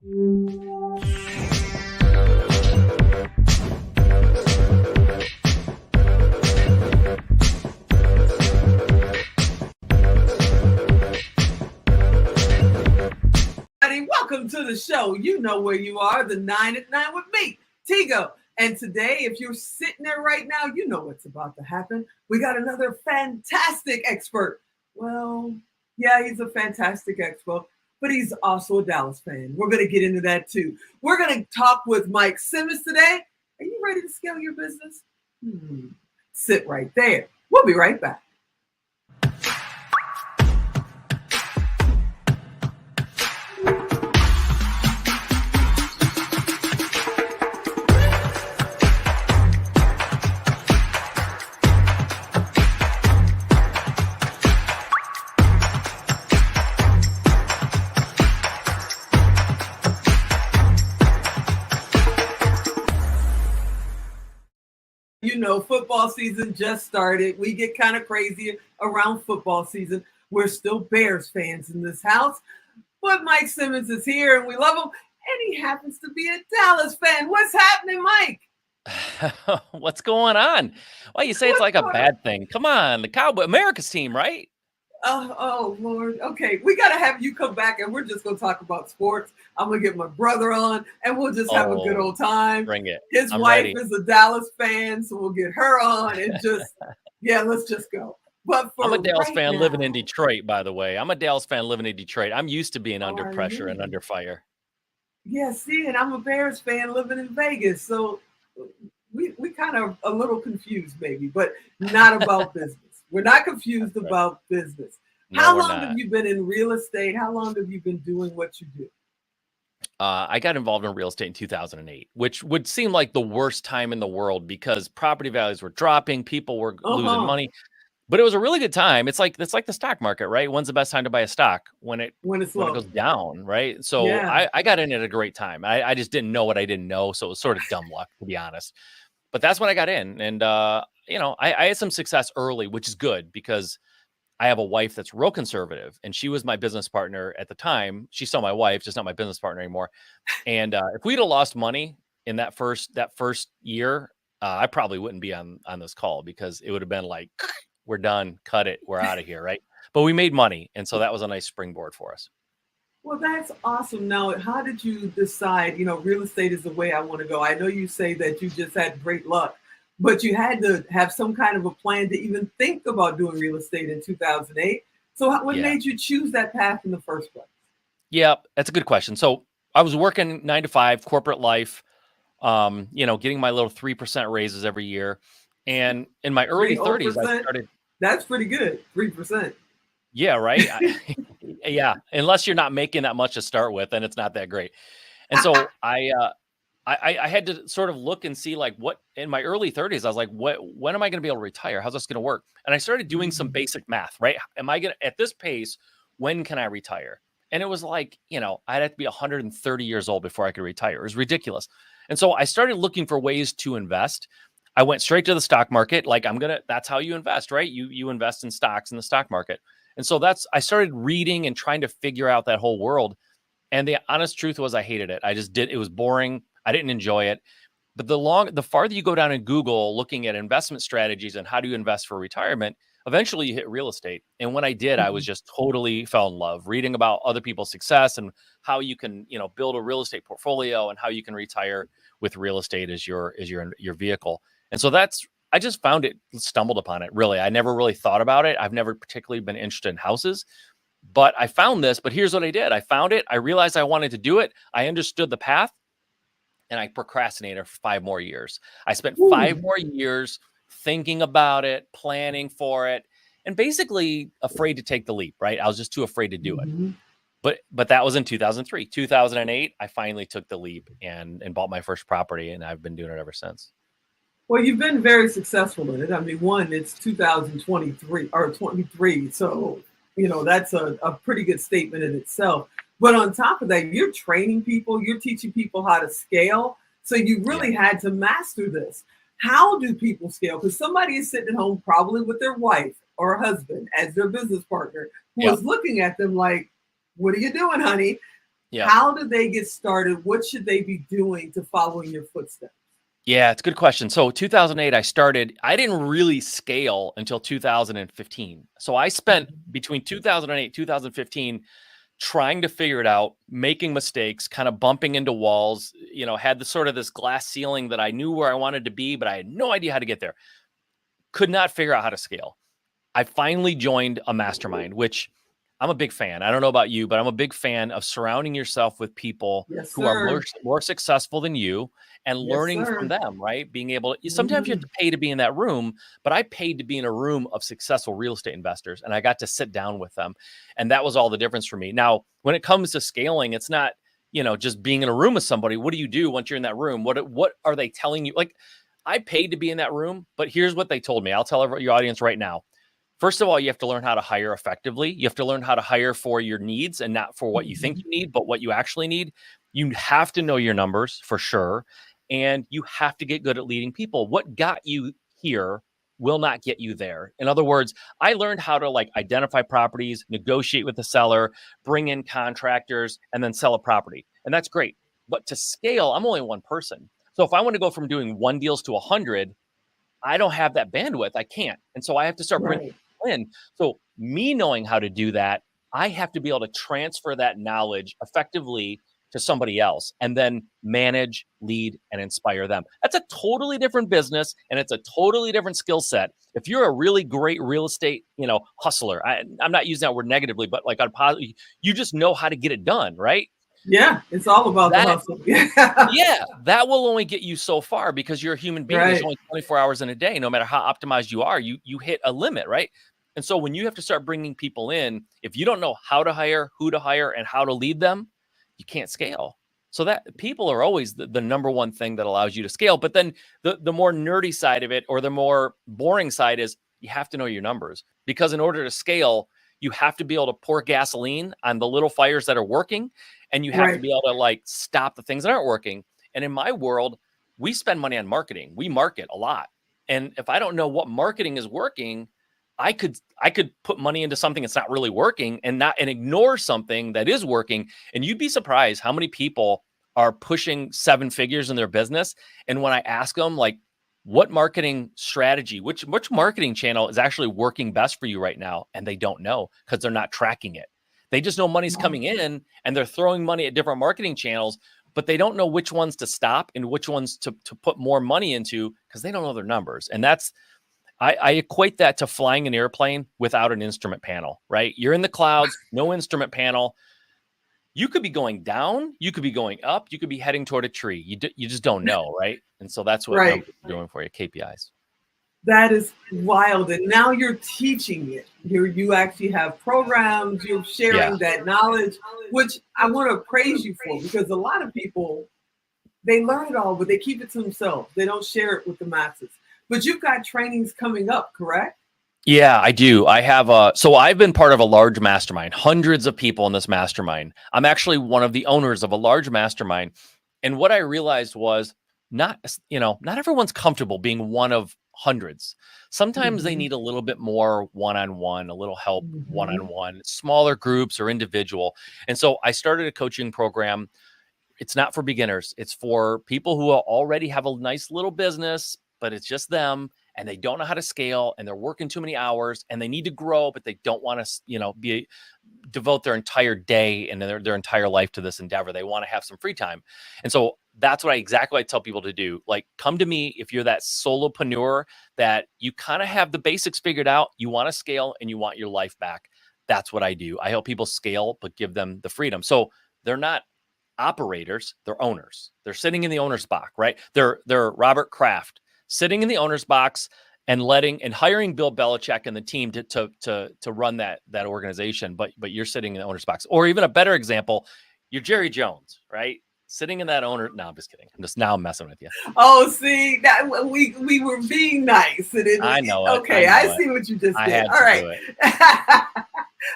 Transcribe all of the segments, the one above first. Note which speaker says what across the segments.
Speaker 1: Welcome to the show. You know where you are, the 9 at 9 with me, Tigo. And today, if you're sitting there right now, you know what's about to happen. We got another fantastic expert. Well, yeah, he's a fantastic expert, but he's also a Dallas fan. We're going to get into that too. We're going to talk with Mike Simmons today. Are you ready to scale your business? Sit right there. We'll be right back. You know, football season just started. We get kind of crazy around football season. We're still Bears fans in this house, but Mike Simmons is here and we love him. And he happens to be a Dallas fan. What's happening, Mike?
Speaker 2: What's going on? Why you say it's like a bad thing? Come on, the Cowboy, America's team, right?
Speaker 1: Oh, Lord. Okay, we got to have you come back and we're just going to talk about sports. I'm going to get my brother on and we'll just have a good old time.
Speaker 2: Bring it.
Speaker 1: His wife is a Dallas fan, so we'll get her on and just, let's just go. But I'm
Speaker 2: a Dallas fan living in Detroit, by the way. I'm a Dallas fan living in Detroit. I'm used to being under pressure and under fire.
Speaker 1: Yeah, see, and I'm a Bears fan living in Vegas. So we kind of a little confused maybe, but not about business. We're not confused about business.
Speaker 2: No,
Speaker 1: How long have you been in real estate? How long have you been doing what you do?
Speaker 2: I got involved in real estate in 2008, which would seem like the worst time in the world because property values were dropping, people were losing money, but it was a really good time. It's like the stock market, right? When's the best time to buy a stock? When it goes down, right? So I got in at a great time. I just didn't know what I didn't know, so it was sort of dumb luck, to be honest. But that's when I got in, and I had some success early, which is good because I have a wife that's real conservative, and she was my business partner at the time. She's still my wife, just not my business partner anymore. And if we'd have lost money in that first year, I probably wouldn't be on this call because it would have been like, we're done, cut it, we're out of here, right? But we made money, and so that was a nice springboard for us.
Speaker 1: Well, that's awesome. Now, how did you decide, real estate is the way I want to go? I know you say that you just had great luck, but you had to have some kind of a plan to even think about doing real estate in 2008. So what made you choose that path in the first place? Yeah,
Speaker 2: that's a good question. So I was working 9 to 5 corporate life, getting my little 3% raises every year. And in my early 30s, I started.
Speaker 1: That's pretty good. 3%.
Speaker 2: Yeah, right. Yeah. Unless you're not making that much to start with, then it's not that great. And so I had to sort of look and see like what in my early 30s, I was like, when am I going to be able to retire? How's this going to work? And I started doing some basic math, right? Am I going to, at this pace, when can I retire? And it was like, I'd have to be 130 years old before I could retire. It was ridiculous. And so I started looking for ways to invest. I went straight to the stock market. Like that's how you invest, right? You invest in stocks in the stock market. And so I started reading and trying to figure out that whole world. And the honest truth was I hated it. It was boring. I didn't enjoy it. But the farther you go down in Google looking at investment strategies and how do you invest for retirement, eventually you hit real estate. And when I did, I was just totally fell in love reading about other people's success and how you can, build a real estate portfolio and how you can retire with real estate as your vehicle. And so I just stumbled upon it. Really. I never really thought about it. I've never particularly been interested in houses, but I found this, but here's what I did. I found it. I realized I wanted to do it. I understood the path and I procrastinated for 5 more years. I spent 5 more years thinking about it, planning for it, and basically afraid to take the leap, right? I was just too afraid to do it. But that was in 2003. 2008, I finally took the leap and bought my first property, and I've been doing it ever since.
Speaker 1: Well, you've been very successful in it. I mean, it's 2023 or 23. So, that's a pretty good statement in itself. But on top of that, you're training people, you're teaching people how to scale. So you really had to master this. How do people scale? Because somebody is sitting at home probably with their wife or husband as their business partner who is looking at them like, what are you doing, honey?
Speaker 2: Yeah.
Speaker 1: How do they get started? What should they be doing to follow in your footsteps?
Speaker 2: Yeah, it's a good question. So 2008, I started, I didn't really scale until 2015. So I spent between 2008, 2015, trying to figure it out, making mistakes, kind of bumping into walls, had the sort of this glass ceiling that I knew where I wanted to be, but I had no idea how to get there. Could not figure out how to scale. I finally joined a mastermind, which I'm a big fan. I don't know about you, but I'm a big fan of surrounding yourself with people
Speaker 1: Yes,
Speaker 2: who are
Speaker 1: sir.
Speaker 2: more successful than you and
Speaker 1: Yes,
Speaker 2: learning from
Speaker 1: sir.
Speaker 2: them, right? Being able to, sometimes you have to pay to be in that room, but I paid to be in a room of successful real estate investors and I got to sit down with them. And that was all the difference for me. Now, when it comes to scaling, it's not, just being in a room with somebody. What do you do once you're in that room? What are they telling you? Like, I paid to be in that room, but here's what they told me. I'll tell your audience right now. First of all, you have to learn how to hire effectively. You have to learn how to hire for your needs and not for what you think you need, but what you actually need. You have to know your numbers for sure. And you have to get good at leading people. What got you here will not get you there. In other words, I learned how to identify properties, negotiate with the seller, bring in contractors, and then sell a property. And that's great. But to scale, I'm only one person. So if I want to go from doing 1 deals to 100, I don't have that bandwidth. I can't. And so I have to start bringing in. So me knowing how to do that, I have to be able to transfer that knowledge effectively to somebody else and then manage, lead, and inspire them. That's a totally different business and it's a totally different skill set. If you're a really great real estate, hustler, I'm not using that word negatively, but on positive, you just know how to get it done, right?
Speaker 1: Yeah, it's all about the hustle.
Speaker 2: Yeah, that will only get you so far because you're a human being. There's only 24 hours in a day. No matter how optimized you are, you hit a limit, right? And so when you have to start bringing people in, if you don't know how to hire, who to hire, and how to lead them, you can't scale. So that people are always the number one thing that allows you to scale. But then the more nerdy side of it or the more boring side is you have to know your numbers because in order to scale, you have to be able to pour gasoline on the little fires that are working. And you have to be able to stop the things that aren't working. And in my world, we spend money on marketing. We market a lot. And if I don't know what marketing is working, I could put money into something that's not really working and ignore something that is working. And you'd be surprised how many people are pushing 7 figures in their business. And when I ask them what marketing strategy, which marketing channel is actually working best for you right now? And they don't know because they're not tracking it. They just know money's coming in and they're throwing money at different marketing channels, but they don't know which ones to stop and which ones to put more money into because they don't know their numbers. And that's, I equate that to flying an airplane without an instrument panel, right? You're in the clouds, no instrument panel. You could be going down, you could be going up, you could be heading toward a tree. You just don't know, right? And so that's what numbers are doing for you, KPIs.
Speaker 1: That is wild. And now you're teaching it. You actually have programs, you're sharing that knowledge, which I want to praise you for because a lot of people, they learn it all, but they keep it to themselves. They don't share it with the masses. But you've got trainings coming up, correct?
Speaker 2: Yeah, I do. I have so I've been part of a large mastermind, hundreds of people in this mastermind. I'm actually one of the owners of a large mastermind. And what I realized was not everyone's comfortable being one of hundreds. Sometimes they need a little bit more one-on-one, a little help one-on-one, smaller groups or individual. And so I started a coaching program. It's not for beginners. It's for people who already have a nice little business, but it's just them and they don't know how to scale and they're working too many hours and they need to grow, but they don't want to, devote their entire day and their entire life to this endeavor. They want to have some free time. And so that's what I tell people to do. Come to me if you're that solopreneur that you kind of have the basics figured out, you want to scale and you want your life back. That's what I do. I help people scale, but give them the freedom. So they're not operators, they're owners. They're sitting in the owner's box, right? They're Robert Kraft sitting in the owner's box and hiring Bill Belichick and the team to run that organization. But you're sitting in the owner's box. Or even a better example, you're Jerry Jones, right? Sitting in that owner. No, I'm just kidding. I'm messing with you.
Speaker 1: Oh, see that we were being nice.
Speaker 2: I know
Speaker 1: it. Okay, I see what you just did. All right.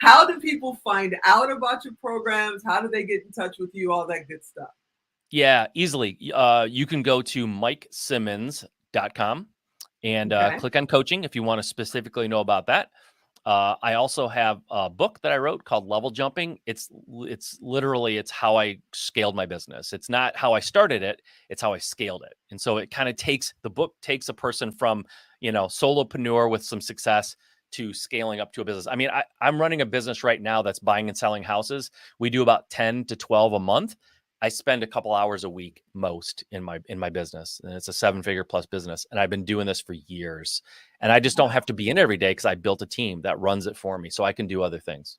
Speaker 1: How do people find out about your programs? How do they get in touch with you? All that good stuff.
Speaker 2: Yeah, easily. You can go to MikeSimmons.com and click on coaching if you want to specifically know about that. I also have a book that I wrote called Level Jumping. It's literally, it's how I scaled my business. It's not how I started it, it's how I scaled it. And so it kind of the book takes a person from, solopreneur with some success to scaling up to a business. I mean, I'm running a business right now that's buying and selling houses. We do about 10 to 12 a month. I spend a couple hours a week most in my business, and it's a 7-figure plus business. And I've been doing this for years, and I just don't have to be in every day because I built a team that runs it for me, so I can do other things.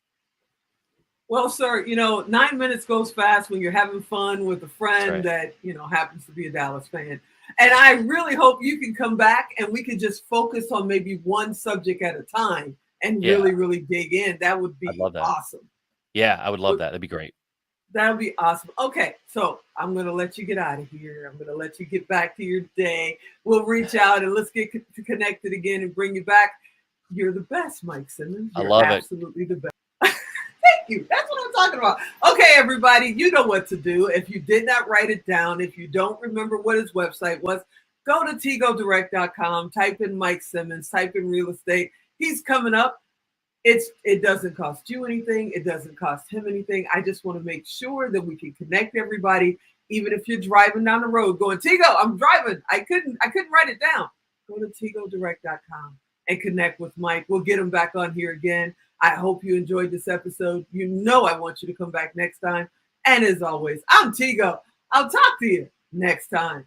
Speaker 1: Well, sir, 9 minutes goes fast when you're having fun with a friend that, happens to be a Dallas fan. And I really hope you can come back and we can just focus on maybe one subject at a time and really dig in. That would be awesome.
Speaker 2: Yeah, I would love that. That'd be great.
Speaker 1: That would be awesome. Okay, so I'm going to let you get out of here. I'm going to let you get back to your day. We'll reach out and let's get connected again and bring you back. You're the best, Mike Simmons. You're
Speaker 2: I love
Speaker 1: absolutely the best. Thank you. That's what I'm talking about. Okay, everybody, you know what to do. If you did not write it down, if you don't remember what his website was, go to tigodirect.com, type in Mike Simmons, type in real estate. He's coming up. It doesn't cost you anything. It doesn't cost him anything. I just want to make sure that we can connect everybody, even if you're driving down the road going, Tigo, I'm driving. I couldn't write it down. Go to tigodirect.com and connect with Mike. We'll get him back on here again. I hope you enjoyed this episode. I want you to come back next time. And as always, I'm Tigo. I'll talk to you next time.